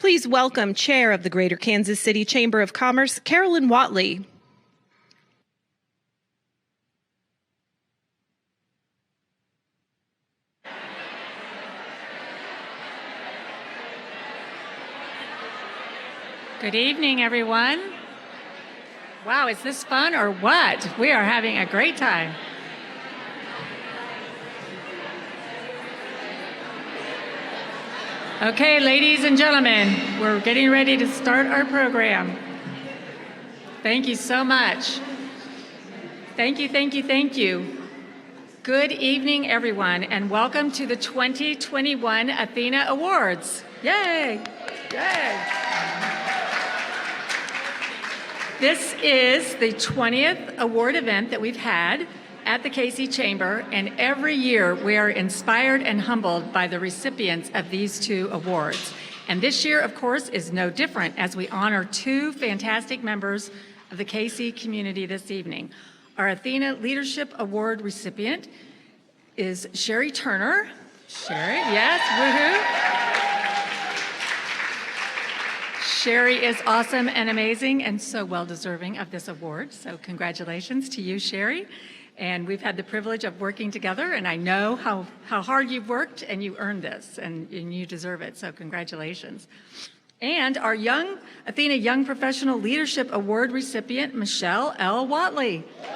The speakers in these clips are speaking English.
Please welcome Chair of the Greater Kansas City Chamber of Commerce, Carolyn Watley. Good evening, everyone. Wow, is this fun or what? We are having a great time. Okay, ladies and gentlemen, we're getting ready to start our program. Thank you so much. Thank you, thank you, thank you. Good evening, everyone, and welcome to the 2021 ATHENA Awards. Yay! Yay! This is the 20th award event that we've had at the KC Chamber, and every year we are inspired and humbled by the recipients of these two awards. And this year, of course, is no different as we honor two fantastic members of the KC community this evening. Our ATHENA Leadership Award recipient is Sherry Turner. Sherry, yes, woohoo. Sherry is awesome and amazing and so well-deserving of this award, so congratulations to you, Sherry. And we've had the privilege of working together, and I know how hard you've worked, and you earned this, and you deserve it, so congratulations. And our ATHENA Young Professional Leadership Award recipient, Michele L. Watley. Yay!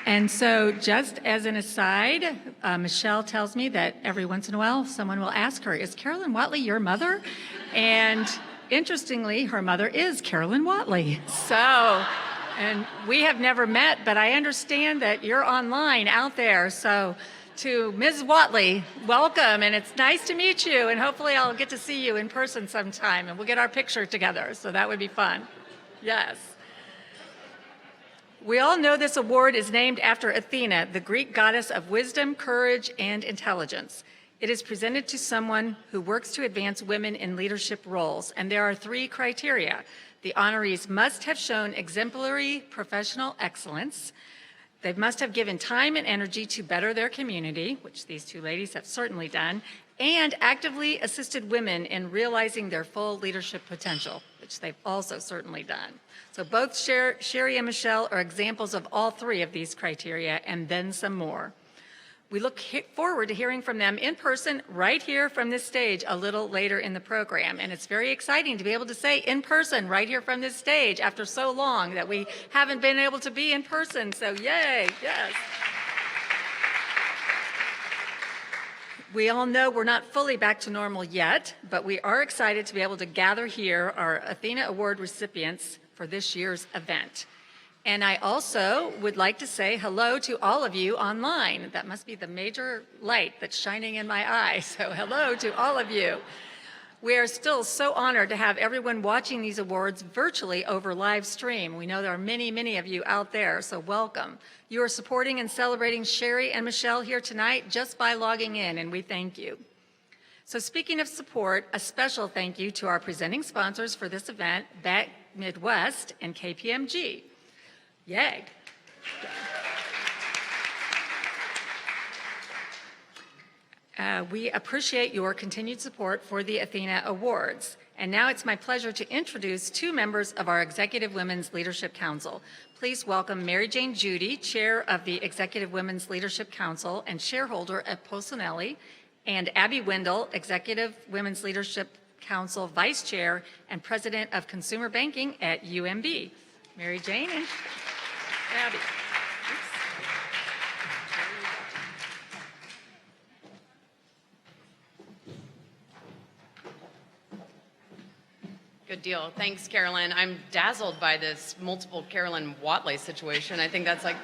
And so just as an aside, Michele tells me that every once in a while someone will ask her, is Carolyn Watley your mother? And interestingly, her mother is Carolyn Watley. And we have never met, but I understand that you're online out there. So to Ms. Watley, welcome, and it's nice to meet you, and hopefully I'll get to see you in person sometime, and we'll get our picture together, so that would be fun. Yes. We all know this award is named after Athena, the Greek goddess of wisdom, courage, and intelligence. It is presented to someone who works to advance women in leadership roles, and there are three criteria. The honorees must have shown exemplary professional excellence. They must have given time and energy to better their community, which these two ladies have certainly done, and actively assisted women in realizing their full leadership potential, which they've also certainly done. So both Sherry and Michele are examples of all three of these criteria, and then some more. We look forward to hearing from them in person right here from this stage a little later in the program. And it's very exciting to be able to say in person right here from this stage after so long that we haven't been able to be in person. So yay, yes. We all know we're not fully back to normal yet, but we are excited to be able to gather here our ATHENA Award recipients for this year's event. And I also would like to say hello to all of you online. That must be the major light that's shining in my eye. So hello to all of you. We are still so honored to have everyone watching these awards virtually over live stream. We know there are many, many of you out there, so welcome. You are supporting and celebrating Sherry and Michele here tonight just by logging in, and we thank you. So speaking of support, a special thank you to our presenting sponsors for this event, Back Midwest and KPMG. Yay. We appreciate your continued support for the ATHENA Awards. And now it's my pleasure to introduce two members of our Executive Women's Leadership Council. Please welcome Mary Jane Judy, Chair of the Executive Women's Leadership Council and shareholder at Polsinelli, and Abby Wendell, Executive Women's Leadership Council Vice Chair and President of Consumer Banking at UMB. Mary Jane and Abby. Good deal. Thanks, Carolyn. I'm dazzled by this multiple Carolyn Watley situation. I think that's like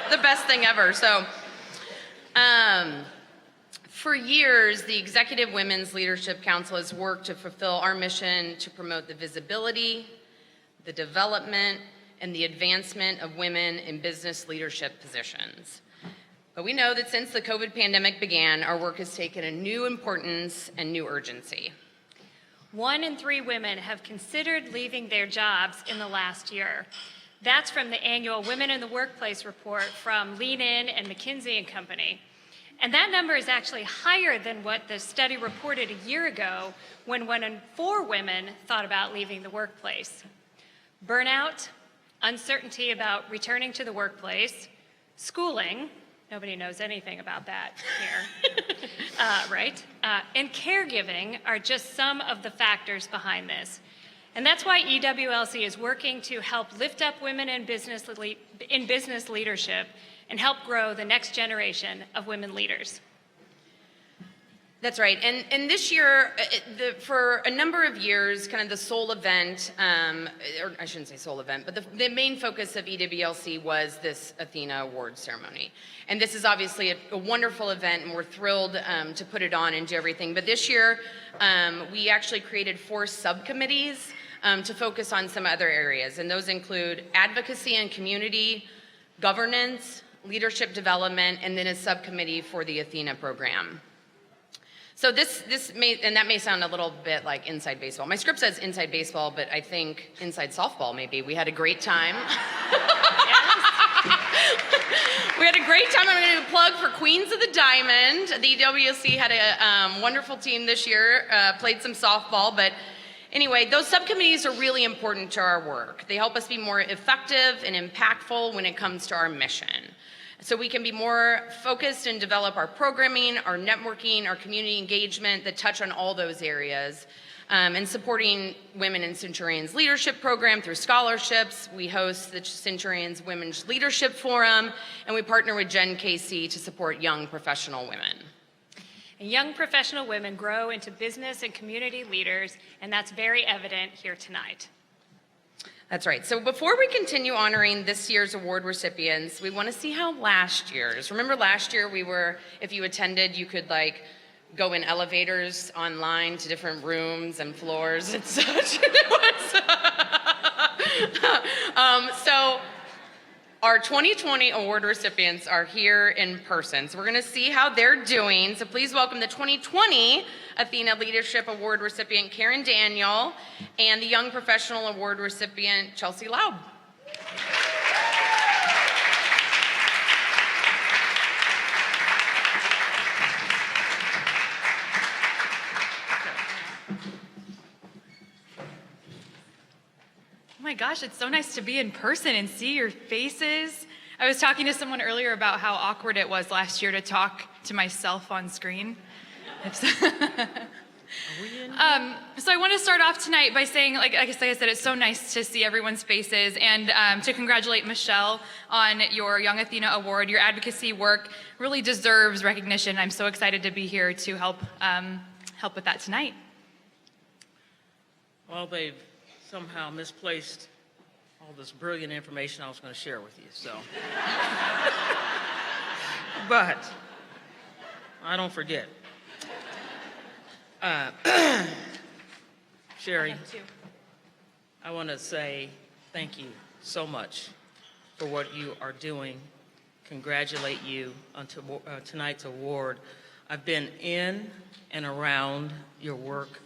the best thing ever. So, for years, the Executive Women's Leadership Council has worked to fulfill our mission to promote the visibility, the development, and the advancement of women in business leadership positions. But we know that since the COVID pandemic began, our work has taken a new importance and new urgency. 1 in 3 women have considered leaving their jobs in the last year. That's from the annual Women in the Workplace report from Lean In and McKinsey & Company. And that number is actually higher than what the study reported a year ago when 1 in 4 women thought about leaving the workplace. Burnout, uncertainty about returning to the workplace, schooling, nobody knows anything about that here, right? And caregiving are just some of the factors behind this. And that's why EWLC is working to help lift up women in business leadership and help grow the next generation of women leaders. That's right. And this year, for a number of years, kind of the sole event, or I shouldn't say sole event, but the main focus of EWLC was this ATHENA Award ceremony. And this is obviously a wonderful event, and we're thrilled to put it on and do everything. But this year, we actually created 4 subcommittees to focus on some other areas. And those include advocacy and community, governance, leadership development, and then a subcommittee for the ATHENA program. So this may, and that may sound a little bit like inside baseball. My script says inside baseball, but I think inside softball maybe. We had a great time. We had a great time. I'm going to plug for Queens of the Diamond. The EWC had a wonderful team this year, played some softball, but anyway, those subcommittees are really important to our work. They help us be more effective and impactful when it comes to our mission. So we can be more focused and develop our programming, our networking, our community engagement that touch on all those areas. And supporting Women in Centurions Leadership Program through scholarships. We host the Centurions Women's Leadership Forum, and we partner with Gen KC to support young professional women. And young professional women grow into business and community leaders, and that's very evident here tonight. That's right. So before we continue honoring this year's award recipients, we want to see how last year's. Remember last year we were, if you attended, you could like go in elevators online to different rooms and floors and such. So our 2020 award recipients are here in person. So we're going to see how they're doing. So please welcome the 2020 ATHENA Leadership Award recipient Karen Daniel and the Young Professional Award recipient Chelsea Laub. Oh my gosh, it's so nice to be in person and see your faces. I was talking to someone earlier about how awkward it was last year to talk to myself on screen. So I want to start off tonight by saying, like I said, it's so nice to see everyone's faces and to congratulate Michele on your Young ATHENA Award. Your advocacy work really deserves recognition. I'm so excited to be here to help with that tonight. Well, they've somehow misplaced all this brilliant information I was going to share with you, so. But I don't forget. Sherry, I want to say thank you so much for what you are doing. Congratulate you on tonight's award. I've been in and around your work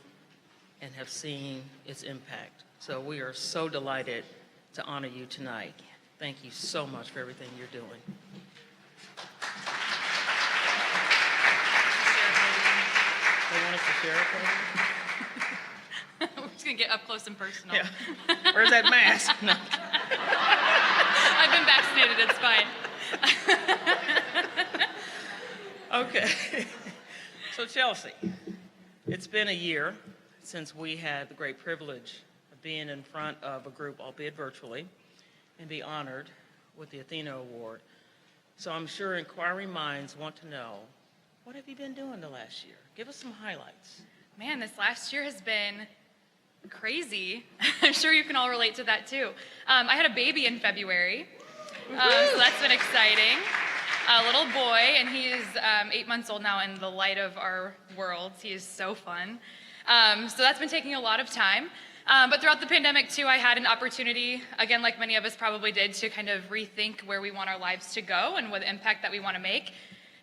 and have seen its impact. So we are so delighted to honor you tonight. Thank you so much for everything you're doing. They want us to share it, We're just going to get up close and personal. yeah. Where's that mask? No. I've been vaccinated, it's fine. Okay. So Chelsea, it's been a year since we had the great privilege of being in front of a group, albeit virtually, and be honored with the ATHENA Award. So I'm sure inquiring minds want to know, what have you been doing the last year? Give us some highlights. Man, this last year has been crazy. I'm sure you can all relate to that too. I had a baby in February, so that's been exciting. A little boy, and he is 8 months old now and the light of our world. He is so fun. So that's been taking a lot of time. But throughout the pandemic too, I had an opportunity, again, like many of us probably did, to kind of rethink where we want our lives to go and what impact that we want to make.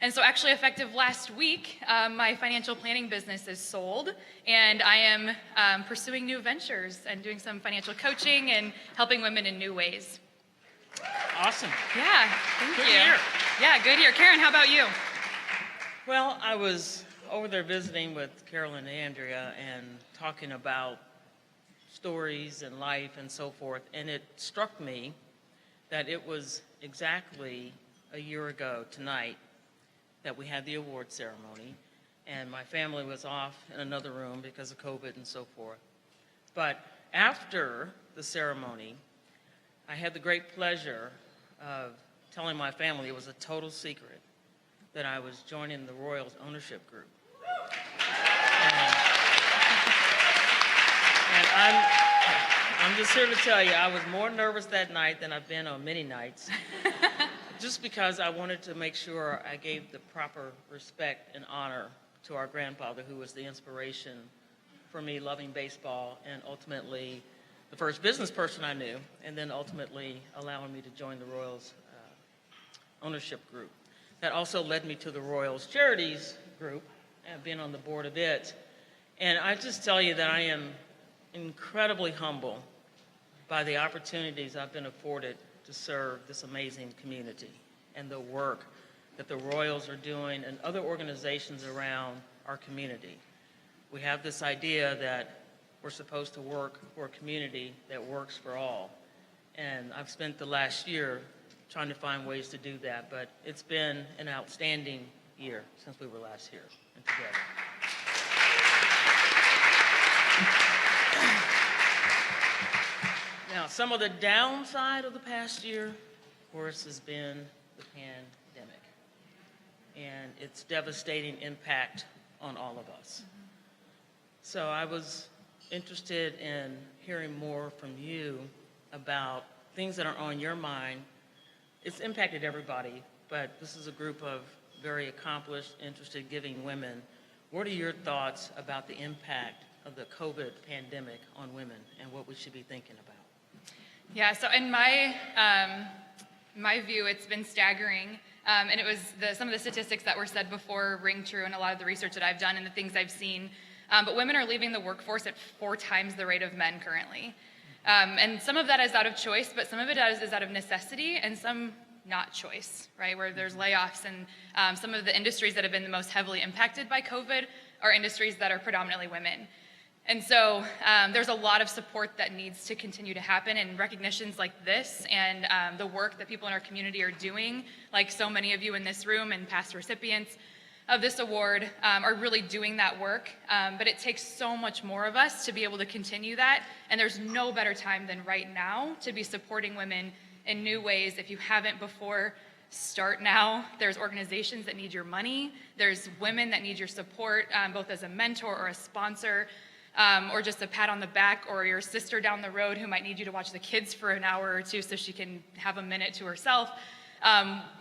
And so actually effective last week, my financial planning business is sold, and I am pursuing new ventures and doing some financial coaching and helping women in new ways. Awesome. Yeah, thank Good you. year. Yeah, good year. Karen, how about you? Well, I was over there visiting with Carolyn and Andrea and talking about stories and life and so forth, and it struck me that it was exactly a year ago tonight that we had the award ceremony, and my family was off in another room because of COVID and so forth. But after the ceremony, I had the great pleasure of telling my family it was a total secret that I was joining the Royals ownership group. And I'm just here to tell you, I was more nervous that night than I've been on many nights, just because I wanted to make sure I gave the proper respect and honor to our grandfather, who was the inspiration for me loving baseball and ultimately the first business person I knew, and then ultimately allowing me to join the Royals ownership group. That also led me to the Royals Charities group. I've been on the board of it. And I just tell you that I am incredibly humble by the opportunities I've been afforded to serve this amazing community and the work that the Royals are doing and other organizations around our community. We have this idea that we're supposed to work for a community that works for all. And I've spent the last year trying to find ways to do that, but it's been an outstanding year since we were last here and together. Now, some of the downside of the past year, of course, has been the pandemic and its devastating impact on all of us. So I was interested in hearing more from you about things that are on your mind. It's impacted everybody, but this is a group of very accomplished, interested, giving women. What are your thoughts about the impact of the COVID pandemic on women and what we should be thinking about? Yeah, so in my view, it's been staggering. And it was some of the statistics that were said before ring true in a lot of the research that I've done and the things I've seen. But women are leaving the workforce at 4 times the rate of men currently. And some of that is out of choice, but some of it is out of necessity and some not choice, right? Where there's layoffs and some of the industries that have been the most heavily impacted by COVID are industries that are predominantly women. And so there's a lot of support that needs to continue to happen, and recognitions like this and the work that people in our community are doing, like so many of you in this room and past recipients of this award are really doing that work. But it takes so much more of us to be able to continue that, and there's no better time than right now to be supporting women in new ways. If you haven't before, start now. There's organizations that need your money. There's women that need your support, both as a mentor or a sponsor, or just a pat on the back, or your sister down the road who might need you to watch the kids for an hour or two so she can have a minute to herself.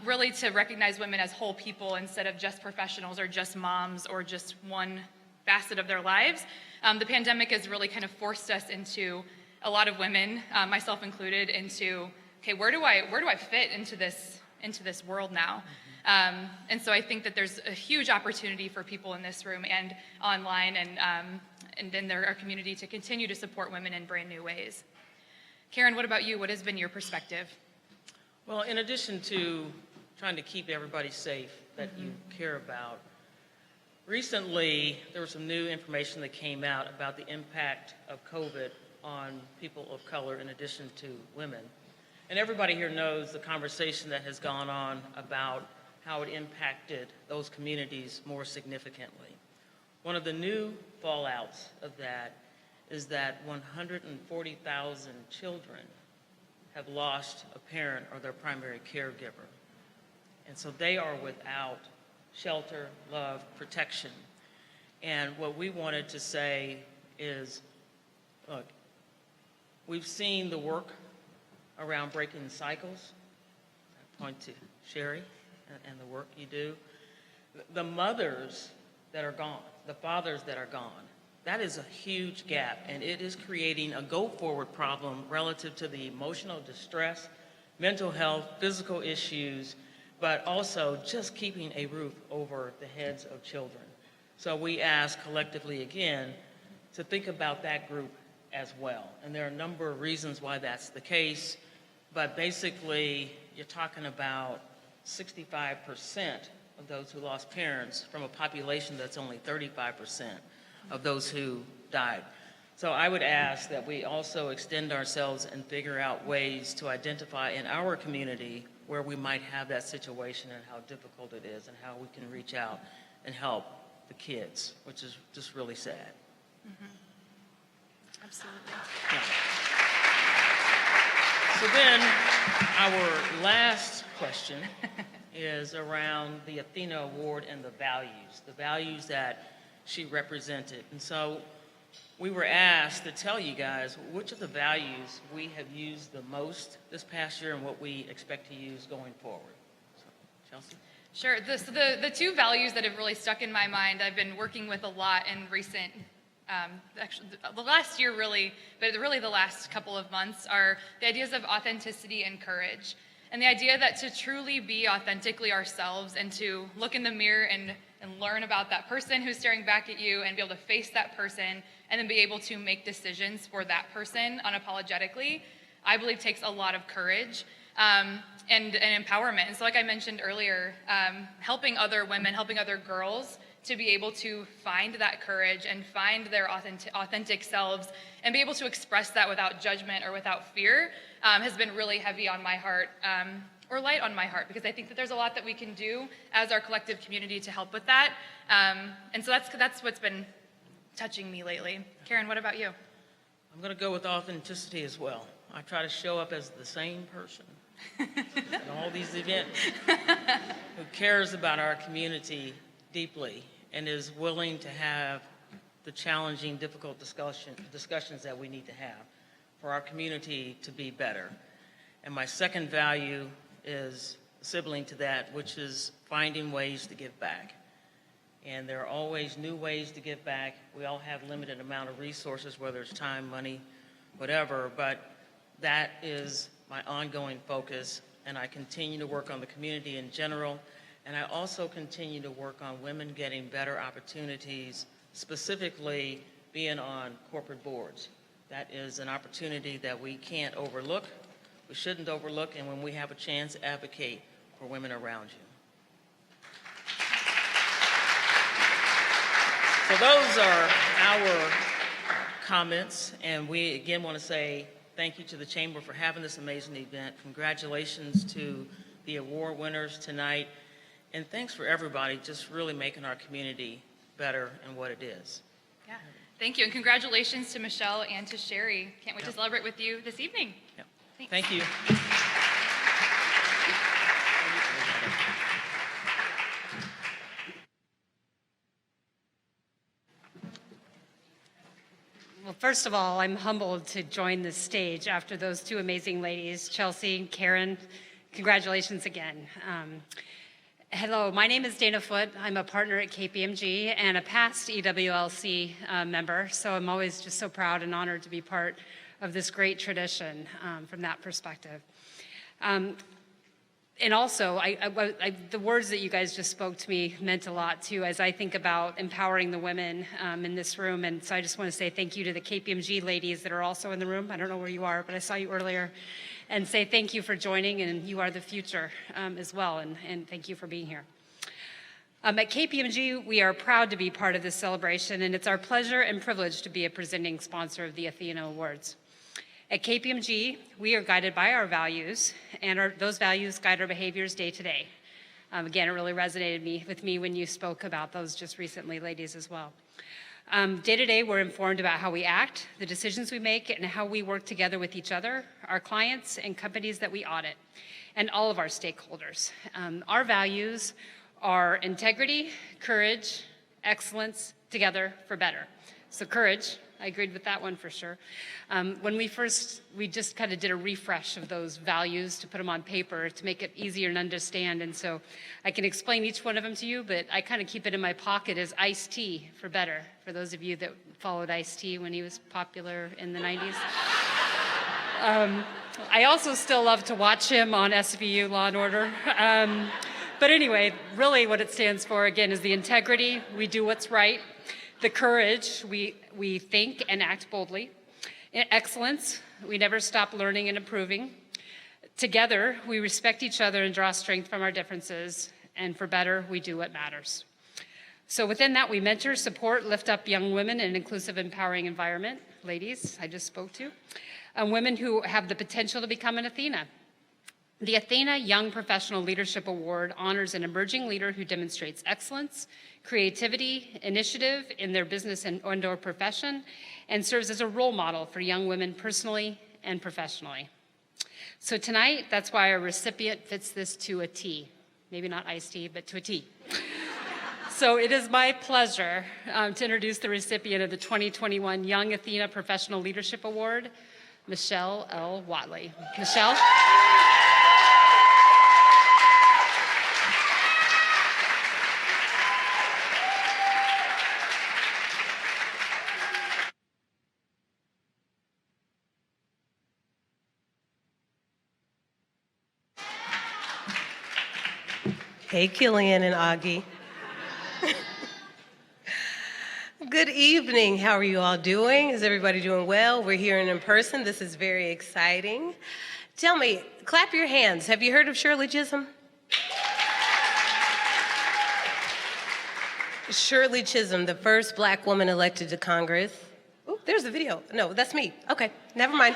Really to recognize women as whole people instead of just professionals or just moms or just one facet of their lives. The pandemic has really kind of forced us into, a lot of women, myself included, into, okay, where do I fit into this world now? And so I think that there's a huge opportunity for people in this room and online and in our community to continue to support women in brand new ways. Karen, what about you? What has been your perspective? Well, in addition to trying to keep everybody safe that you care about, recently there was some new information that came out about the impact of COVID on people of color in addition to women. And everybody here knows the conversation that has gone on about how it impacted those communities more significantly. One of the new fallouts of that is that 140,000 children have lost a parent or their primary caregiver. And so they are without shelter, love, protection. And what we wanted to say is, look, we've seen the work around breaking cycles. I point to Sherry and the work you do. The mothers that are gone, the fathers that are gone, that is a huge gap, and it is creating a go-forward problem relative to the emotional distress, mental health, physical issues, but also just keeping a roof over the heads of children. So we ask collectively again to think about that group as well. And there are a number of reasons why that's the case, but basically you're talking about 65% of those who lost parents from a population that's only 35% of those who died. So I would ask that we also extend ourselves and figure out ways to identify in our community where we might have that situation and how difficult it is and how we can reach out and help the kids, which is just really sad. Absolutely. Yeah. So then, our last question is around the ATHENA Award and the values that she represented. And so we were asked to tell you guys which of the values we have used the most this past year and what we expect to use going forward. So, Chelsea? Sure. So the two values that have really stuck in my mind, I've been working with a lot in recent, actually the last year really, but really the last couple of months, are the ideas of authenticity and courage. And the idea that to truly be authentically ourselves and to look in the mirror and learn about that person who's staring back at you and be able to face that person and then be able to make decisions for that person unapologetically, I believe takes a lot of courage and empowerment. And so like I mentioned earlier, helping other women, helping other girls to be able to find that courage and find their authentic selves and be able to express that without judgment or without fear has been really heavy on my heart, or light on my heart, because I think that there's a lot that we can do as our collective community to help with that. And so that's what's been touching me lately. Karen, what about you? I'm going to go with authenticity as well. I try to show up as the same person in all these events who cares about our community deeply and is willing to have the challenging, difficult discussions that we need to have for our community to be better. And my second value is sibling to that, which is finding ways to give back. And there are always new ways to give back. We all have limited amount of resources, whether it's time, money, whatever, but that is my ongoing focus, and I continue to work on the community in general, and I also continue to work on women getting better opportunities, specifically being on corporate boards. That is an opportunity that we can't overlook, we shouldn't overlook, and when we have a chance, advocate for women around you. So those are our comments, and we again want to say thank you to the Chamber for having this amazing event. Congratulations to the award winners tonight, and thanks for everybody just really making our community better and what it is. Yeah, thank you, and congratulations to Michele and to Sherry. Can't wait to celebrate with you this evening. Yep. Thanks. Thank you. Well, first of all, I'm humbled to join this stage after those two amazing ladies, Chelsea, Karen. Congratulations again. Hello, my name is Dana Foote. I'm a partner at KPMG and a past EWLC member, so I'm always just so proud and honored to be part of this great tradition from that perspective. And also, the words that you guys just spoke to me meant a lot too, as I think about empowering the women in this room. And so I just want to say thank you to the KPMG ladies that are also in the room. I don't know where you are, but I saw you earlier. And say thank you for joining, and you are the future as well. And thank you for being here. At KPMG, we are proud to be part of this celebration, and it's our pleasure and privilege to be a presenting sponsor of the ATHENA Awards. At KPMG, we are guided by our values, and those values guide our behaviors day to day. Again, it really resonated with me when you spoke about those just recently, ladies, as well. Day to day, we're informed about how we act, the decisions we make, and how we work together with each other, our clients, and companies that we audit, and all of our stakeholders. Our values are integrity, courage, excellence, together for better. So courage, I agreed with that one for sure. When we just kind of did a refresh of those values to put them on paper to make it easier to understand. And so I can explain each one of them to you, but I kind of keep it in my pocket as iced tea for better, for those of you that followed Ice-T when he was popular in the 90s. I also still love to watch him on SVU, Law and Order. But anyway, really what it stands for, again, is the integrity. We do what's right. The courage, we think and act boldly. Excellence, we never stop learning and improving. Together, we respect each other and draw strength from our differences. and for better, we do what matters. So within that, we mentor, support, lift up young women in an inclusive, empowering environment. Ladies, I just spoke to. Women who have the potential to become an Athena. The Athena Young Professional Leadership Award honors an emerging leader who demonstrates excellence, creativity, initiative in their business and/or profession, and serves as a role model for young women personally and professionally. So tonight, that's why our recipient fits this to a T. Maybe not iced tea, but to a T. So it is my pleasure to introduce the recipient of the 2021 Young Athena Professional Leadership Award, Michele L. Watley. Michele? Hey, Killian and Augie. Good evening. How are you all doing? Is everybody doing well? We're here in person. This is very exciting. Tell me, clap your hands. Have you heard of Shirley Chisholm? Shirley Chisholm, the first Black woman elected to Congress. Oh, there's the video. No, that's me. Okay, never mind.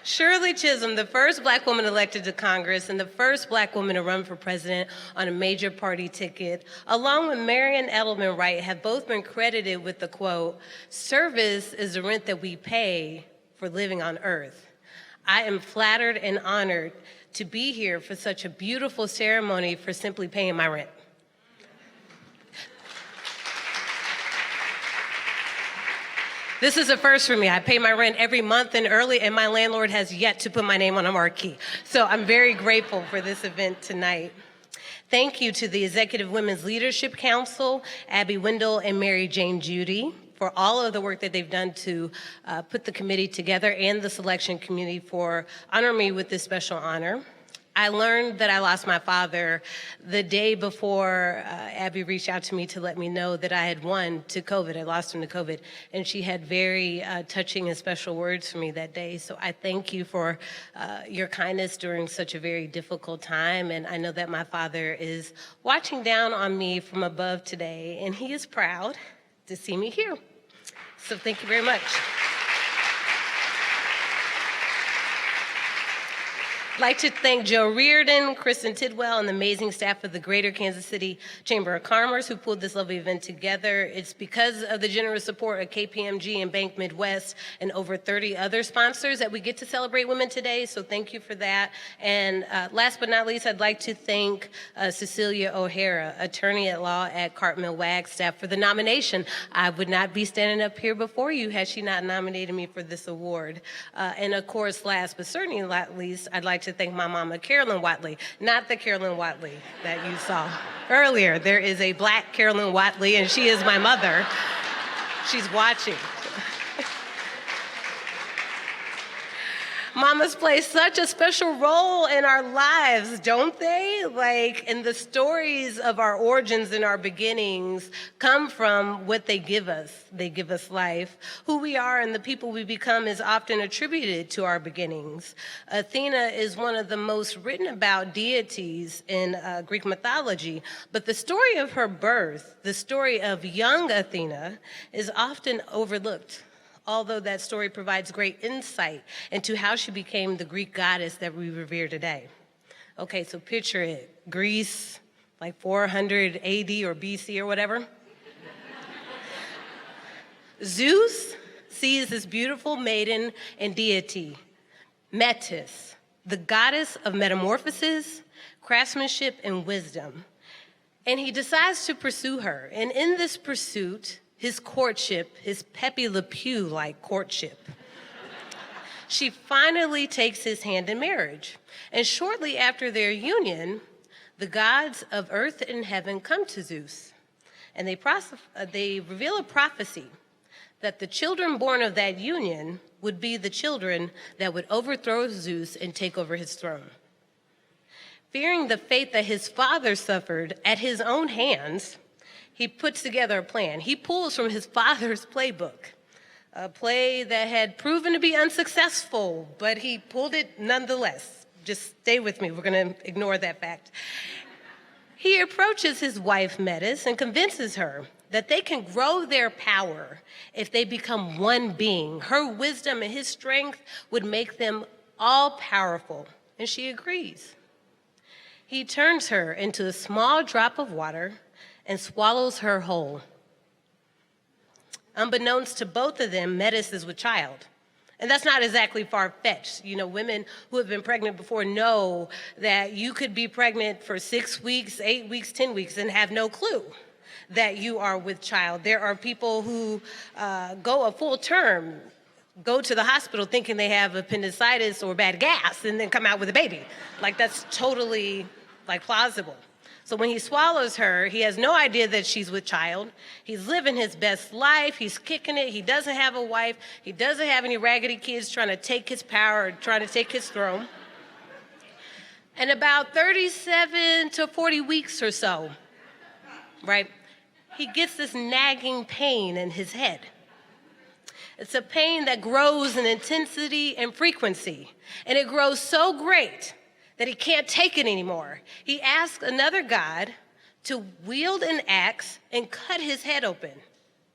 Shirley Chisholm, the first Black woman elected to Congress and the first Black woman to run for president on a major party ticket, along with Marion Edelman Wright, have both been credited with the quote, "Service is the rent that we pay for living on earth." I am flattered and honored to be here for such a beautiful ceremony for simply paying my rent. This is a first for me. I pay my rent every month and early, and my landlord has yet to put my name on a marquee. So I'm very grateful for this event tonight. Thank you to the Executive Women's Leadership Council, Abby Wendell and Mary Jane Judy, for all of the work that they've done to put the committee together, and the selection committee for honoring me with this special honor. I learned that I lost my father the day before Abby reached out to me to let me know that I had won to COVID. I lost him to COVID. And she had very touching and special words for me that day. So I thank you for your kindness during such a very difficult time. And I know that my father is watching down on me from above today, and he is proud to see me here. So thank you very much. I'd like to thank Joe Reardon, Kristen Tidwell, and the amazing staff of the Greater Kansas City Chamber of Commerce who pulled this lovely event together. It's because of the generous support of KPMG and Bank Midwest and over 30 other sponsors that we get to celebrate women today, so thank you for that. And last but not least, I'd like to thank Cecilia O'Hara, attorney at law at Cartmill Wagstaff, for the nomination. I would not be standing up here before you had she not nominated me for this award. And of course, last but certainly not least, I'd like to thank my mama, Carolyn Watley, not the Carolyn Watley that you saw earlier. There is a Black Carolyn Watley, and she is my mother. She's watching. Mamas play such a special role in our lives, don't they? And the stories of our origins and our beginnings come from what they give us. They give us life. Who we are and the people we become is often attributed to our beginnings. Athena is one of the most written about deities in Greek mythology, but the story of her birth, the story of young Athena, is often overlooked, although that story provides great insight into how she became the Greek goddess that we revere today. Okay, so picture it. Greece, like 400 AD or BC or whatever. Zeus sees this beautiful maiden and deity, Metis, the goddess of metamorphosis, craftsmanship, and wisdom. And he decides to pursue her. And in this pursuit, his courtship, his Pepe Le Pew-like courtship, she finally takes his hand in marriage. And shortly after their union, the gods of earth and heaven come to Zeus. And they reveal a prophecy that the children born of that union would be the children that would overthrow Zeus and take over his throne. Fearing the fate that his father suffered at his own hands, he puts together a plan. He pulls from his father's playbook, a play that had proven to be unsuccessful, but he pulled it nonetheless. Just stay with me. We're going to ignore that fact. He approaches his wife, Metis, and convinces her that they can grow their power if they become one being. Her wisdom and his strength would make them all powerful, and she agrees. He turns her into a small drop of water and swallows her whole. Unbeknownst to both of them, Metis is with child. And that's not exactly far-fetched. You know, women who have been pregnant before know that you could be pregnant for 6 weeks, 8 weeks, 10 weeks, and have no clue that you are with child. There are people who go a full term, go to the hospital thinking they have appendicitis or bad gas, and then come out with a baby. Like, that's totally, plausible. So when he swallows her, he has no idea that she's with child. He's living his best life. He's kicking it. He doesn't have a wife. He doesn't have any raggedy kids trying to take his power or trying to take his throne. And about 37 to 40 weeks or so, right, he gets this nagging pain in his head. It's a pain that grows in intensity and frequency, and it grows so great that he can't take it anymore. He asks another god to wield an axe and cut his head open.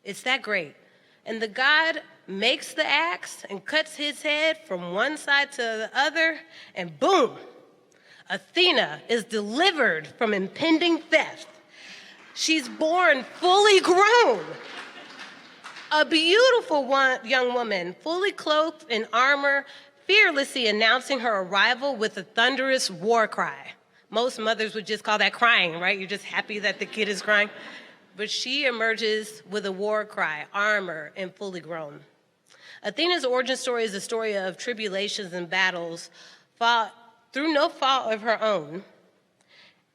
It's that great. And the god makes the axe and cuts his head from one side to the other, and boom, Athena is delivered from impending death. She's born fully grown. A beautiful young woman, fully clothed in armor, fearlessly announcing her arrival with a thunderous war cry. Most mothers would just call that crying, right? You're just happy that the kid is crying. But she emerges with a war cry, armor, and fully grown. Athena's origin story is a story of tribulations and battles fought through no fault of her own,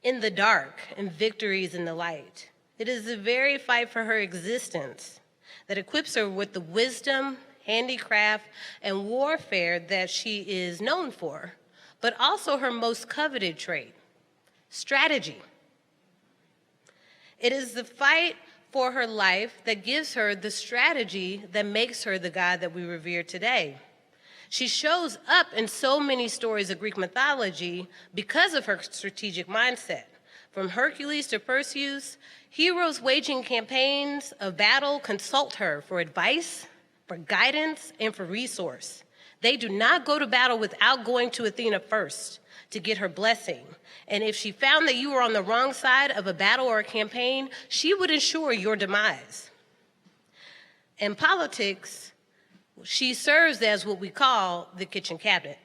in the dark and victories in the light. It is the very fight for her existence that equips her with the wisdom, handicraft, and warfare that she is known for, but also her most coveted trait, strategy. It is the fight for her life that gives her the strategy that makes her the god that we revere today. She shows up in so many stories of Greek mythology because of her strategic mindset. From Hercules to Perseus, heroes waging campaigns of battle consult her for advice, for guidance, and for resource. They do not go to battle without going to Athena first to get her blessing. And if she found that you were on the wrong side of a battle or a campaign, she would ensure your demise. In politics, she serves as what we call the kitchen cabinet,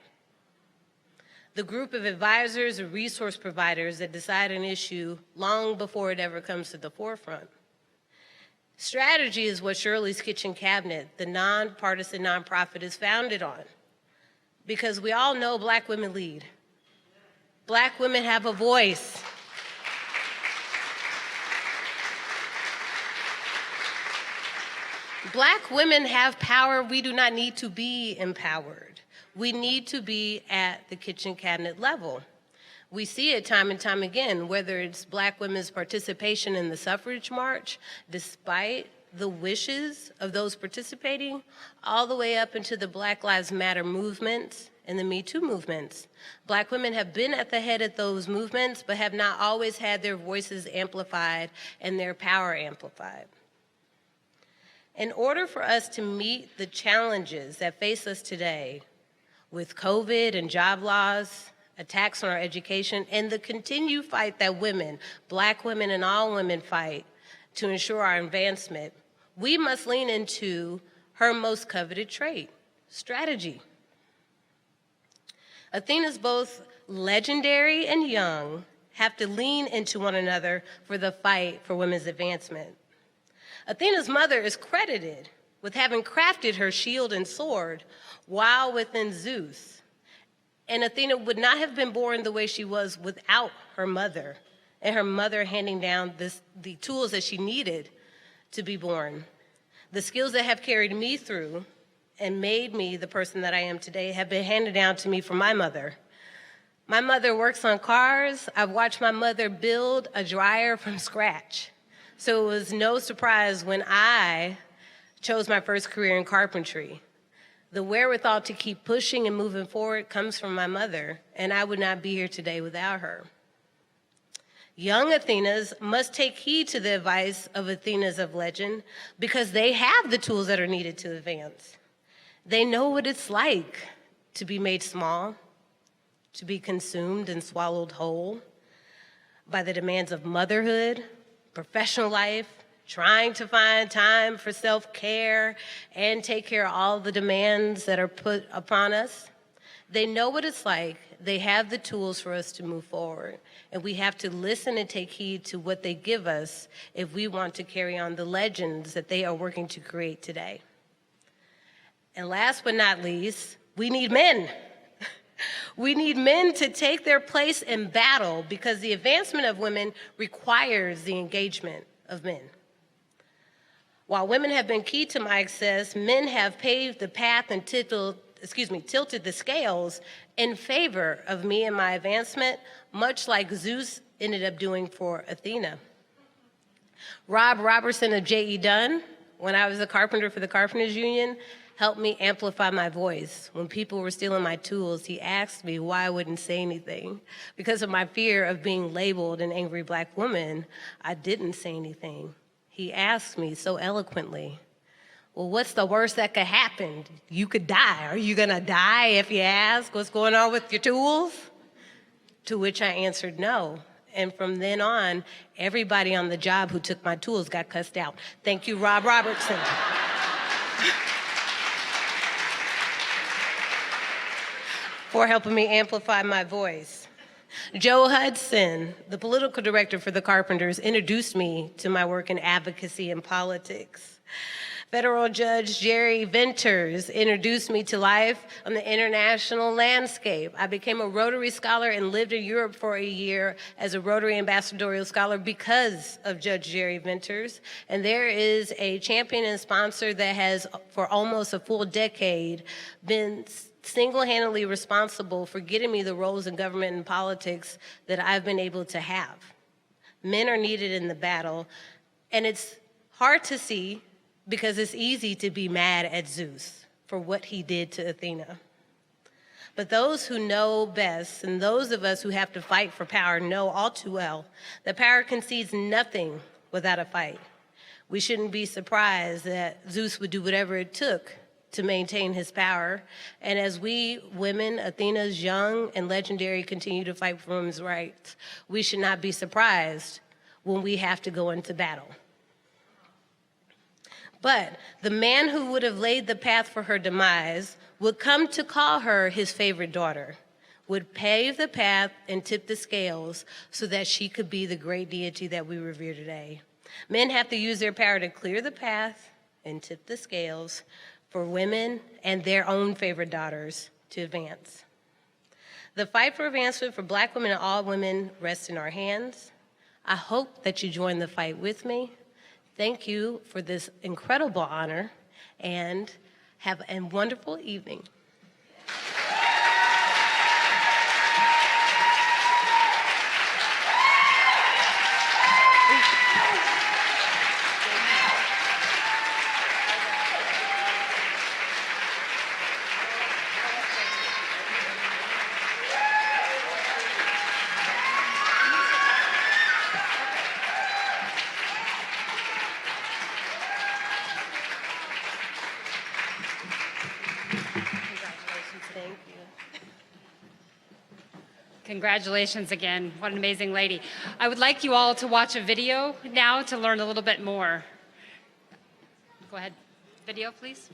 the group of advisors or resource providers that decide an issue long before it ever comes to the forefront. Strategy is what Shirley's Kitchen Cabinet, the nonpartisan nonprofit, is founded on. Because we all know Black women lead. Black women have a voice. Black women have power. We do not need to be empowered. We need to be at the kitchen cabinet level. We see it time and time again, whether it's Black women's participation in the suffrage march, despite the wishes of those participating, all the way up into the Black Lives Matter movements and the Me Too movements. Black women have been at the head of those movements, but have not always had their voices amplified and their power amplified. In order for us to meet the challenges that face us today with COVID and job loss, attacks on our education, and the continued fight that women, Black women and all women fight to ensure our advancement, we must lean into her most coveted trait, strategy. Athena's both legendary and young have to lean into one another for the fight for women's advancement. Athena's mother is credited with having crafted her shield and sword while within Zeus. And Athena would not have been born the way she was without her mother, and her mother handing down the tools that she needed to be born. The skills that have carried me through and made me the person that I am today have been handed down to me from my mother. My mother works on cars. I've watched my mother build a dryer from scratch. So it was no surprise when I chose my first career in carpentry. The wherewithal to keep pushing and moving forward comes from my mother, and I would not be here today without her. Young Athenas must take heed to the advice of Athenas of legend because they have the tools that are needed to advance. They know what it's like to be made small, to be consumed and swallowed whole by the demands of motherhood, professional life, trying to find time for self-care and take care of all the demands that are put upon us. They know what it's like. They have the tools for us to move forward. And we have to listen and take heed to what they give us if we want to carry on the legends that they are working to create today. And last but not least, we need men. We need men to take their place in battle because the advancement of women requires the engagement of men. While women have been key to my success, men have paved the path and tilted the scales in favor of me and my advancement, much like Zeus ended up doing for Athena. Rob Robertson of J.E. Dunn, when I was a carpenter for the Carpenters Union, helped me amplify my voice. When people were stealing my tools, he asked me why I wouldn't say anything. Because of my fear of being labeled an angry Black woman, I didn't say anything. He asked me so eloquently, well, what's the worst that could happen? You could die. Are you gonna die if you ask what's going on with your tools? To which I answered no. And from then on, everybody on the job who took my tools got cussed out. Thank you, Rob Robertson. For helping me amplify my voice. Joe Hudson, the political director for the Carpenters, introduced me to my work in advocacy and politics. Federal Judge Jerry Venters introduced me to life on the international landscape. I became a Rotary Scholar and lived in Europe for a year as a Rotary Ambassadorial Scholar because of Judge Jerry Venters. And there is a champion and sponsor that has, for almost a full decade, been single-handedly responsible for getting me the roles in government and politics that I've been able to have. Men are needed in the battle, and it's hard to see because it's easy to be mad at Zeus for what he did to Athena. But those who know best, and those of us who have to fight for power, know all too well that power concedes nothing without a fight. We shouldn't be surprised that Zeus would do whatever it took to maintain his power. And as we women, Athena's young and legendary, continue to fight for women's rights, we should not be surprised when we have to go into battle. But the man who would have laid the path for her demise would come to call her his favorite daughter, would pave the path and tip the scales so that she could be the great deity that we revere today. Men have to use their power to clear the path and tip the scales for women and their own favorite daughters to advance. The fight for advancement for Black women and all women rests in our hands. I hope that you join the fight with me. Thank you for this incredible honor, and have a wonderful evening. Congratulations again. What an amazing lady. I would like you all to watch a video now to learn a little bit more. Go ahead. Video, please.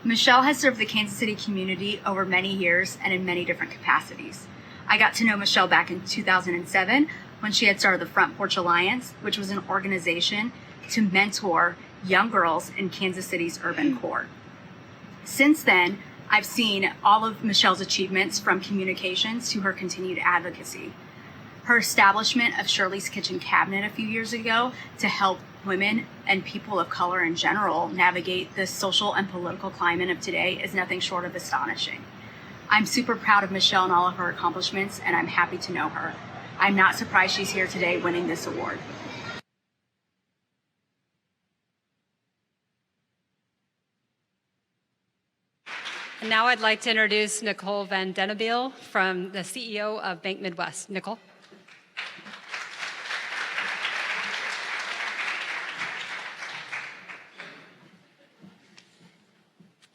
Michele has served the Kansas City community over many years and in many different capacities. I got to know Michele back in 2007 when she had started the Front Porch Alliance, which was an organization to mentor young girls in Kansas City's urban core. Since then, I've seen all of Michele's achievements from communications to her continued advocacy. Her establishment of Shirley's Kitchen Cabinet a few years ago to help women and people of color in general navigate the social and political climate of today is nothing short of astonishing. I'm super proud of Michele and all of her accomplishments, and I'm happy to know her. I'm not surprised she's here today winning this award. And now I'd like to introduce Nicole Van Dennebiel, from the CEO of Bank Midwest. Nicole.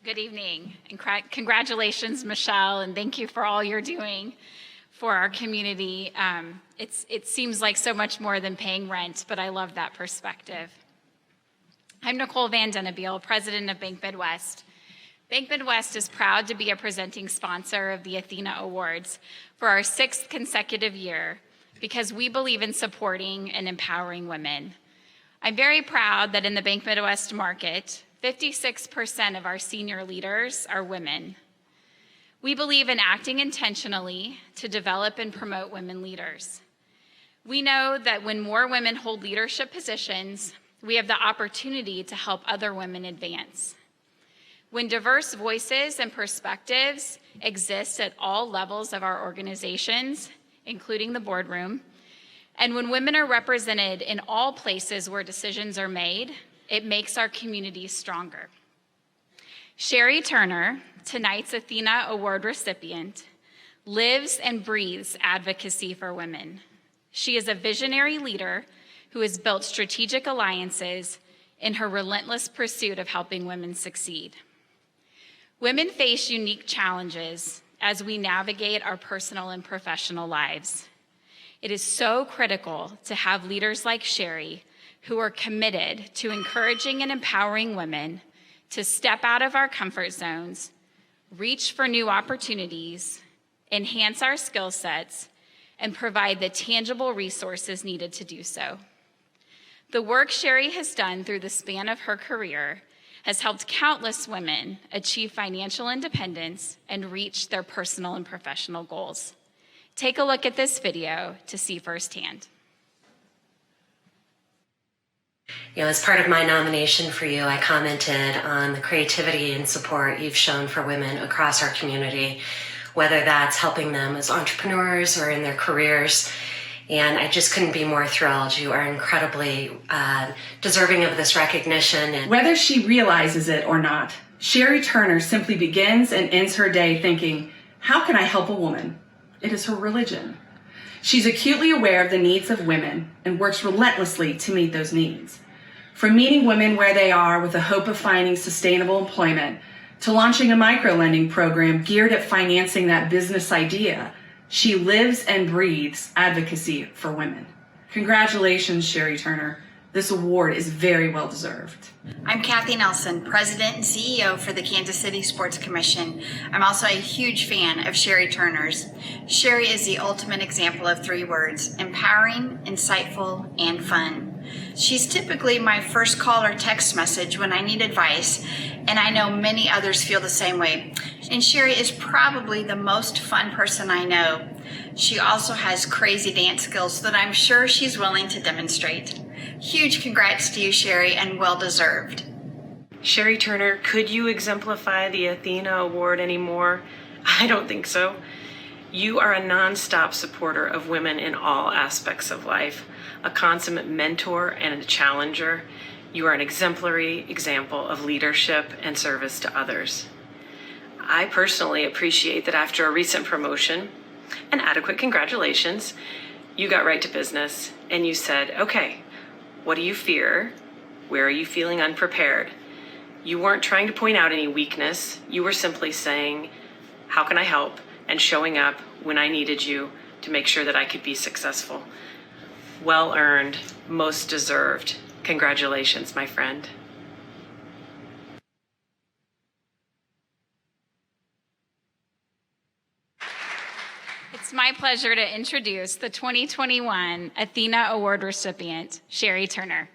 Good evening, and congratulations, Michele, and thank you for all you're doing for our community. It seems like so much more than paying rent, but I love that perspective. I'm Nicole Van Dennebiel, president of Bank Midwest. Bank Midwest is proud to be a presenting sponsor of the ATHENA Awards for our 6th consecutive year because we believe in supporting and empowering women. I'm very proud that in the Bank Midwest market, 56% of our senior leaders are women. We believe in acting intentionally to develop and promote women leaders. We know that when more women hold leadership positions, we have the opportunity to help other women advance. When diverse voices and perspectives exist at all levels of our organizations, including the boardroom, and when women are represented in all places where decisions are made, it makes our communities stronger. Sherry Turner, tonight's ATHENA Award recipient, lives and breathes advocacy for women. She is a visionary leader who has built strategic alliances in her relentless pursuit of helping women succeed. Women face unique challenges as we navigate our personal and professional lives. It is so critical to have leaders like Sherry who are committed to encouraging and empowering women to step out of our comfort zones, reach for new opportunities, enhance our skill sets, and provide the tangible resources needed to do so. The work Sherry has done through the span of her career has helped countless women achieve financial independence and reach their personal and professional goals. Take a look at this video to see firsthand. As part of my nomination for you, I commented on the creativity and support you've shown for women across our community, whether that's helping them as entrepreneurs or in their careers. And I just couldn't be more thrilled. You are incredibly deserving of this recognition. And whether she realizes it or not, Sherry Turner simply begins and ends her day thinking, how can I help a woman? It is her religion. She's acutely aware of the needs of women and works relentlessly to meet those needs. From meeting women where they are with the hope of finding sustainable employment, to launching a micro-lending program geared at financing that business idea, she lives and breathes advocacy for women. Congratulations, Sherry Turner. This award is very well deserved. I'm Kathy Nelson, President and CEO for the Kansas City Sports Commission. I'm also a huge fan of Sherry Turner's. Sherry is the ultimate example of 3 words: empowering, insightful, and fun. She's typically my first call or text message when I need advice, and I know many others feel the same way. And Sherry is probably the most fun person I know. She also has crazy dance skills that I'm sure she's willing to demonstrate. Huge congrats to you, Sherry, and well deserved. Sherry Turner, could you exemplify the ATHENA Award anymore? I don't think so. You are a nonstop supporter of women in all aspects of life, a consummate mentor and a challenger. You are an exemplary example of leadership and service to others. I personally appreciate that after a recent promotion and adequate congratulations, you got right to business and you said, okay, what do you fear? Where are you feeling unprepared? You weren't trying to point out any weakness. You were simply saying, how can I help? And showing up when I needed you to make sure that I could be successful. Well earned, most deserved. Congratulations, my friend. It's my pleasure to introduce the 2021 ATHENA Award recipient, Sherry Turner.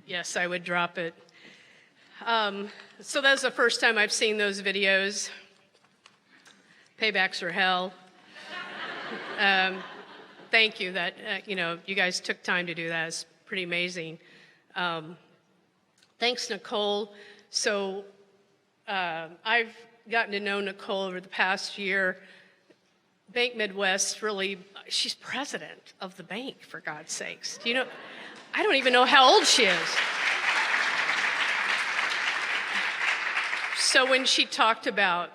Yes, I would drop it. So that's the first time I've seen those videos. Paybacks are hell. Thank you that, you guys took time to do that. It's pretty amazing. Thanks, Nicole. So I've gotten to know Nicole over the past year. Bank Midwest really, she's president of the bank, for God's sakes. Do you know, I don't even know how old she is. So when she talked about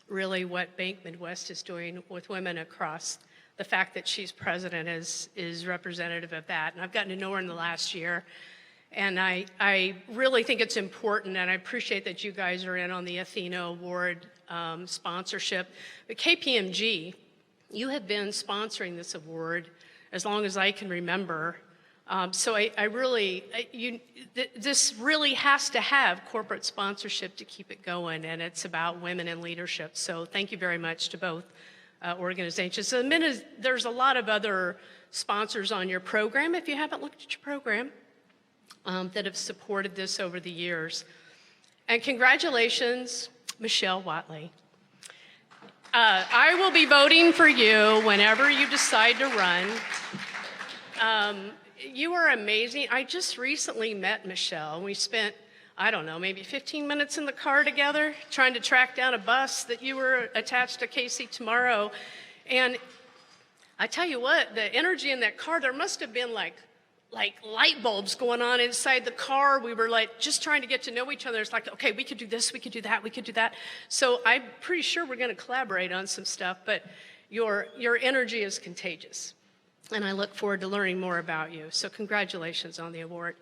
really what Bank Midwest is doing with women across, the fact that she's president is representative of that. And I've gotten to know her in the last year. And I really think it's important, and I appreciate that you guys are in on the ATHENA Award sponsorship. But KPMG, you have been sponsoring this award as long as I can remember. So this really has to have corporate sponsorship to keep it going, and it's about women in leadership. So thank you very much to both organizations. So there's a lot of other sponsors on your program, if you haven't looked at your program, that have supported this over the years. And congratulations, Michele Watley. I will be voting for you whenever you decide to run. You are amazing. I just recently met Michele. We spent, I don't know, maybe 15 minutes in the car together trying to track down a bus that you were attached to KC Tomorrow. And I tell you what, the energy in that car, there must have been like light bulbs going on inside the car. We were like just trying to get to know each other. It's like, okay, we could do this, we could do that, we could do that. So I'm pretty sure we're gonna collaborate on some stuff, but your energy is contagious. And I look forward to learning more about you. So congratulations on the award.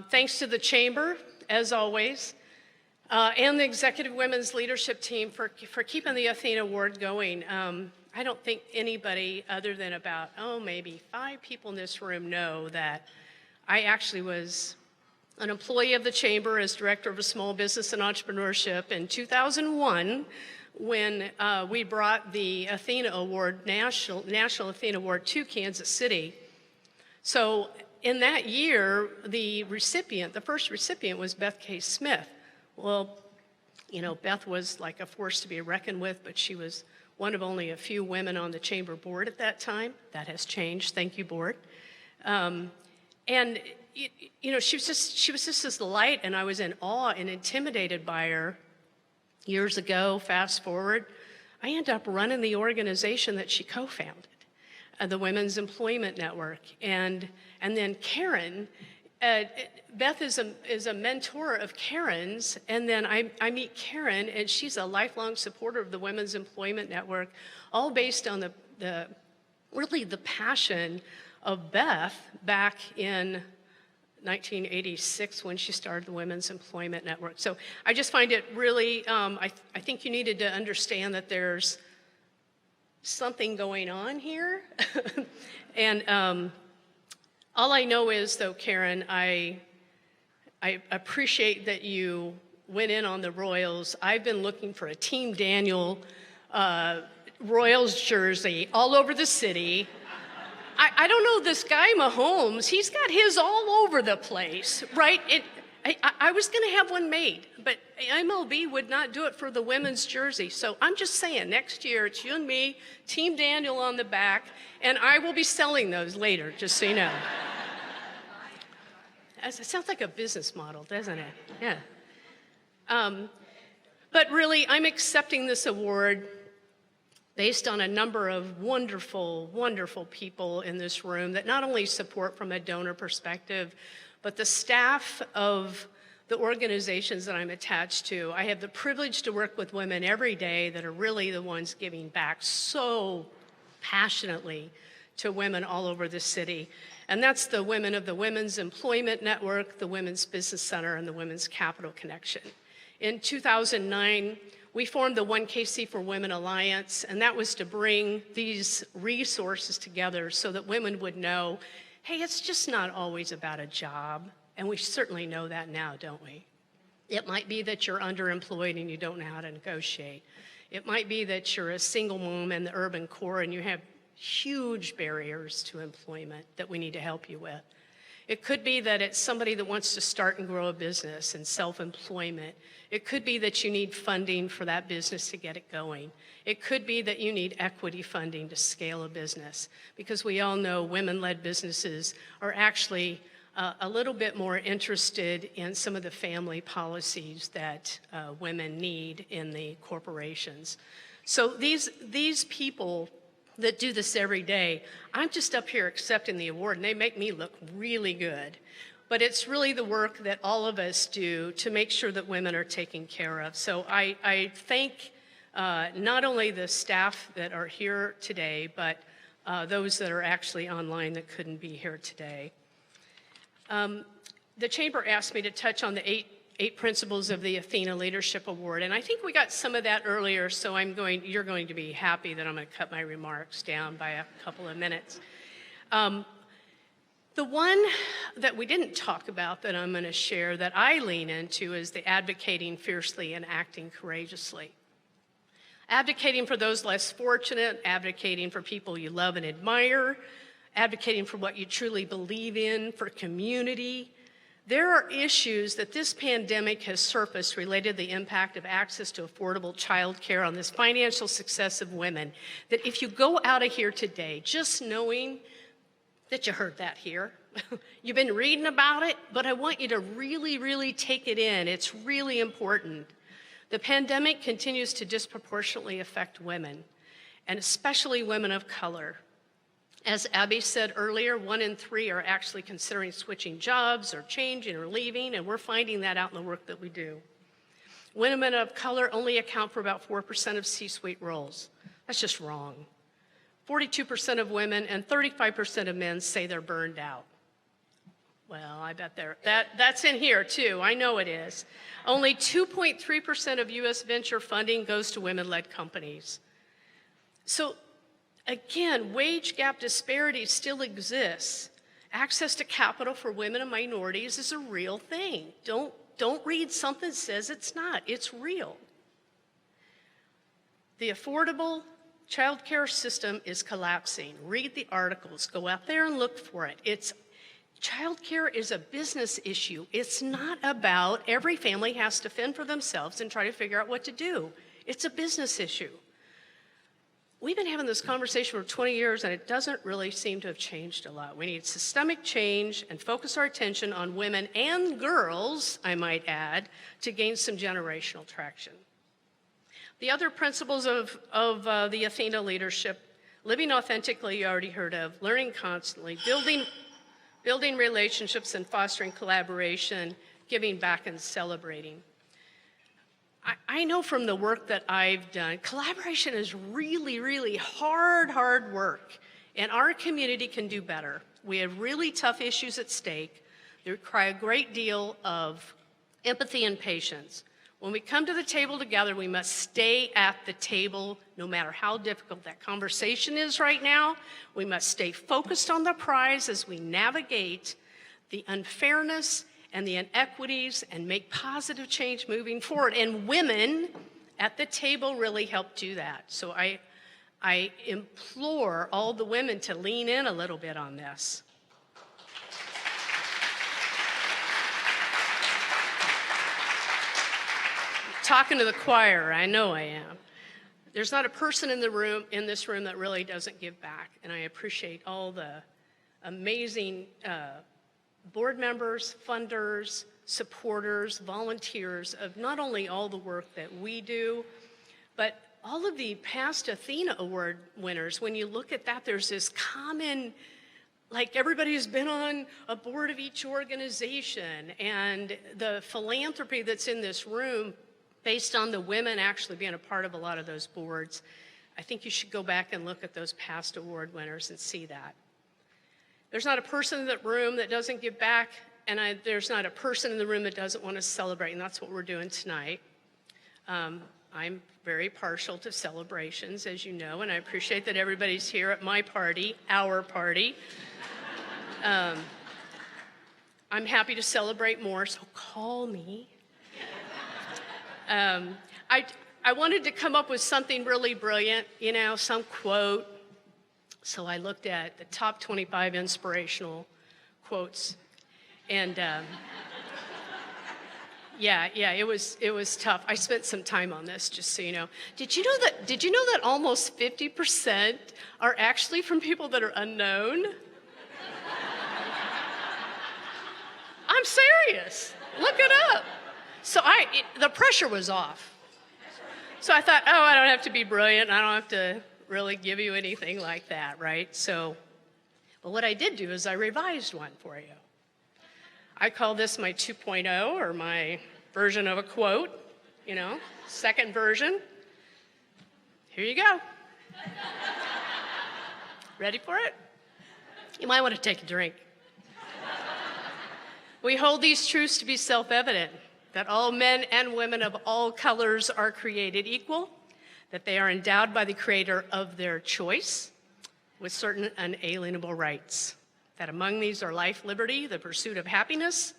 Thanks to the Chamber, as always, and the Executive Women's Leadership Team for keeping the ATHENA Award going. I don't think anybody other than about, maybe 5 people in this room know that I actually was an employee of the Chamber as Director of Small Business and Entrepreneurship in 2001 when we brought the ATHENA Award, National ATHENA Award to Kansas City. So in that year, the first recipient was Beth K. Smith. Well, Beth was like a force to be reckoned with, but she was one of only a few women on the Chamber board at that time. That has changed, thank you, board. And she was just this light, and I was in awe and intimidated by her. Years ago, fast forward, I ended up running the organization that she co-founded, the Women's Employment Network. And then Karen, Beth is a mentor of Karen's, and then I meet Karen, and she's a lifelong supporter of the Women's Employment Network, all based on the passion of Beth back in 1986 when she started the Women's Employment Network. So I just find it really, I think you needed to understand that there's something going on here. And all I know is, though, Karen, I appreciate that you went in on the Royals. I've been looking for a Team Daniel Royals jersey all over the city. I don't know this guy Mahomes, he's got his all over the place, right? I was gonna have one made, but MLB would not do it for the women's jersey. So I'm just saying, next year it's you and me, Team Daniel on the back, and I will be selling those later, just so you know. It sounds like a business model, doesn't it? Yeah. But really, I'm accepting this award based on a number of wonderful, wonderful people in this room that not only support from a donor perspective, but the staff of the organizations that I'm attached to. I have the privilege to work with women every day that are really the ones giving back so passionately to women all over the city. And that's the women of the Women's Employment Network, the Women's Business Center, and the Women's Capital Connection. In 2009, we formed the 1KC for Women Alliance, and that was to bring these resources together so that women would know, hey, it's just not always about a job, and we certainly know that now, don't we? It might be that you're underemployed and you don't know how to negotiate. It might be that you're a single mom in the urban core and you have huge barriers to employment that we need to help you with. It could be that it's somebody that wants to start and grow a business and self-employment. It could be that you need funding for that business to get it going. It could be that you need equity funding to scale a business, because we all know women-led businesses are actually a little bit more interested in some of the family policies that women need in the corporations. So these people that do this every day, I'm just up here accepting the award, and they make me look really good. But it's really the work that all of us do to make sure that women are taken care of. So I thank not only the staff that are here today, but those that are actually online that couldn't be here today. The Chamber asked me to touch on the eight principles of the ATHENA Leadership Award, and I think we got some of that earlier, so you're going to be happy that I'm going to cut my remarks down by a couple of minutes. The one that we didn't talk about that I'm going to share that I lean into is the advocating fiercely and acting courageously. Advocating for those less fortunate, advocating for people you love and admire, advocating for what you truly believe in, for community. There are issues that this pandemic has surfaced related to the impact of access to affordable child care on this financial success of women, that if you go out of here today just knowing that you heard that here, you've been reading about it, but I want you to really, really take it in. It's really important. The pandemic continues to disproportionately affect women, and especially women of color. As Abby said earlier, 1 in 3 are actually considering switching jobs or changing or leaving, and we're finding that out in the work that we do. Women of color only account for about 4% of C-suite roles. That's just wrong. 42% of women and 35% of men say they're burned out. Well, I bet that's in here too. I know it is. Only 2.3% of U.S. venture funding goes to women-led companies. So again, wage gap disparity still exists. Access to capital for women and minorities is a real thing. Don't read something that says it's not. It's real. The affordable child care system is collapsing. Read the articles. Go out there and look for it. Child care is a business issue. It's not about every family has to fend for themselves and try to figure out what to do. It's a business issue. We've been having this conversation for 20 years, and it doesn't really seem to have changed a lot. We need systemic change and focus our attention on women and girls, I might add, to gain some generational traction. The other principles of the ATHENA leadership: living authentically, you already heard of, learning constantly, building relationships and fostering collaboration, giving back and celebrating. I know from the work that I've done, collaboration is really, really hard work, and our community can do better. We have really tough issues at stake. They require a great deal of empathy and patience. When we come to the table together, we must stay at the table no matter how difficult that conversation is right now. We must stay focused on the prize as we navigate the unfairness and the inequities and make positive change moving forward. And women at the table really help do that. So I implore all the women to lean in a little bit on this. Talking to the choir, I know I am. There's not a person in this room that really doesn't give back, and I appreciate all the amazing board members, funders, supporters, volunteers of not only all the work that we do, but all of the past ATHENA Award winners. When you look at that, there's this common, like everybody's been on a board of each organization, and the philanthropy that's in this room based on the women actually being a part of a lot of those boards. I think you should go back and look at those past award winners and see that. There's not a person in that room that doesn't give back, and there's not a person in the room that doesn't want to celebrate, and that's what we're doing tonight. I'm very partial to celebrations, as you know, and I appreciate that everybody's here at my party, our party. I'm happy to celebrate more, so call me. I wanted to come up with something really brilliant, some quote. So I looked at the top 25 inspirational quotes And yeah, it was tough. I spent some time on this, just so you know. Did you know that almost 50% are actually from people that are unknown? I'm serious. Look it up. So the pressure was off. So I thought, I don't have to be brilliant. I don't have to really give you anything like that, right? But what I did do is I revised one for you. I call this my 2.0, or my version of a quote, second version. Here you go. Ready for it? You might want to take a drink. We hold these truths to be self-evident, that all men and women of all colors are created equal, that they are endowed by the Creator of their choice with certain unalienable rights, that among these are life, liberty, the pursuit of happiness,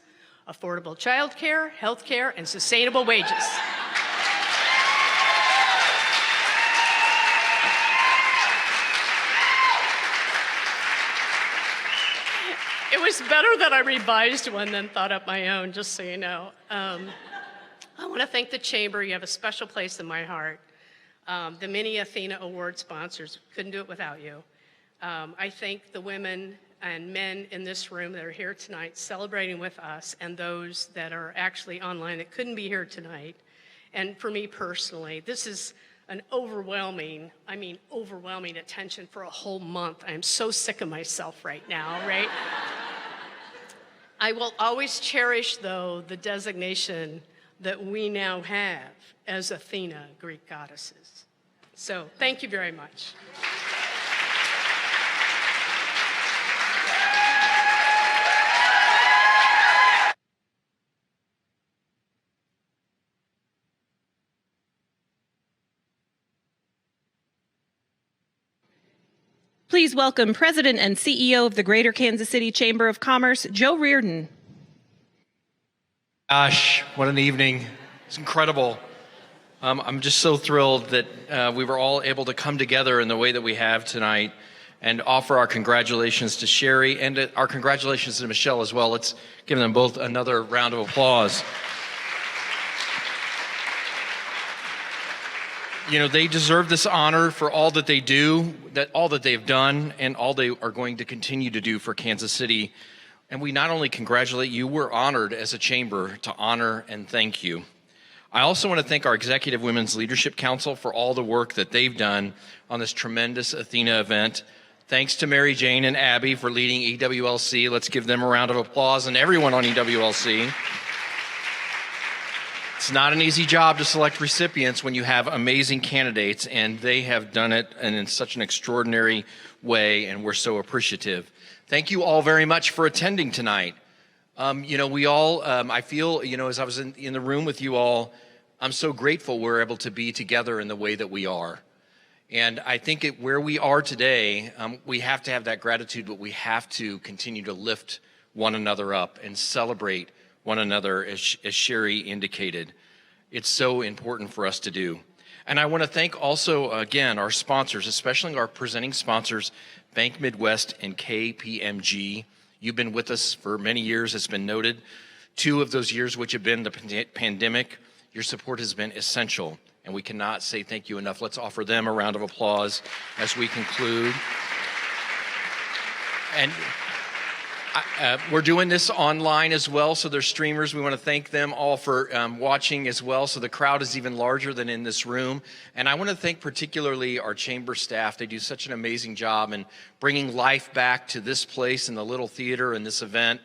affordable child care, health care, and sustainable wages. It was better that I revised one than thought up my own, just so you know. I want to thank the Chamber. You have a special place in my heart. The many ATHENA Award sponsors, couldn't do it without you. I thank the women and men in this room that are here tonight celebrating with us, and those that are actually online that couldn't be here tonight. And for me personally, this is an overwhelming attention for a whole month. I'm so sick of myself right now, right? I will always cherish, though, the designation that we now have as ATHENA Greek goddesses. So thank you very much. Please welcome President and CEO of the Greater Kansas City Chamber of Commerce, Joe Reardon. Gosh, what an evening. It's incredible. I'm just so thrilled that we were all able to come together in the way that we have tonight and offer our congratulations to Sherry and our congratulations to Michele as well. Let's give them both another round of applause. They deserve this honor for all that they do, all that they've done, and all they are going to continue to do for Kansas City. And we not only congratulate you, we're honored as a chamber to honor and thank you. I also want to thank our Executive Women's Leadership Council for all the work that they've done on this tremendous ATHENA event. Thanks to Mary Jane and Abby for leading EWLC. Let's give them a round of applause, and everyone on EWLC. It's not an easy job to select recipients when you have amazing candidates, and they have done it in such an extraordinary way, and we're so appreciative. Thank you all very much for attending tonight. We all, I feel, as I was in the room with you all, I'm so grateful we're able to be together in the way that we are. And I think where we are today, we have to have that gratitude, but we have to continue to lift one another up and celebrate one another, as Sherry indicated. It's so important for us to do. And I want to thank also, again, our sponsors, especially our presenting sponsors, Bank Midwest and KPMG. You've been with us for many years, it's been noted. 2 of those years, which have been the pandemic, your support has been essential, and we cannot say thank you enough. Let's offer them a round of applause as we conclude. And we're doing this online as well, so there's streamers. We want to thank them all for watching as well, so the crowd is even larger than in this room. And I want to thank particularly our chamber staff. They do such an amazing job in bringing life back to this place in the little theater and this event.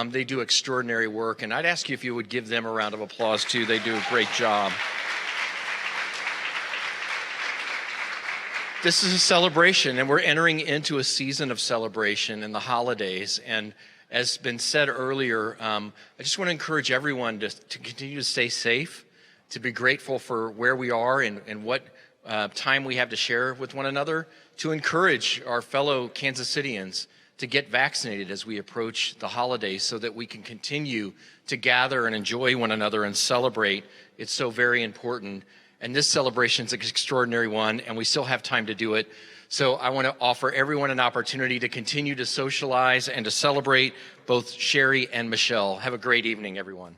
They do extraordinary work, and I'd ask you if you would give them a round of applause too. They do a great job. This is a celebration, and we're entering into a season of celebration in the holidays. And as been said earlier, I just want to encourage everyone to continue to stay safe, to be grateful for where we are and what time we have to share with one another, to encourage our fellow Kansas Cityans to get vaccinated as we approach the holidays so that we can continue to gather and enjoy one another and celebrate. It's so very important. And this celebration is an extraordinary one, and we still have time to do it. So I want to offer everyone an opportunity to continue to socialize and to celebrate both Sherry and Michele. Have a great evening, everyone.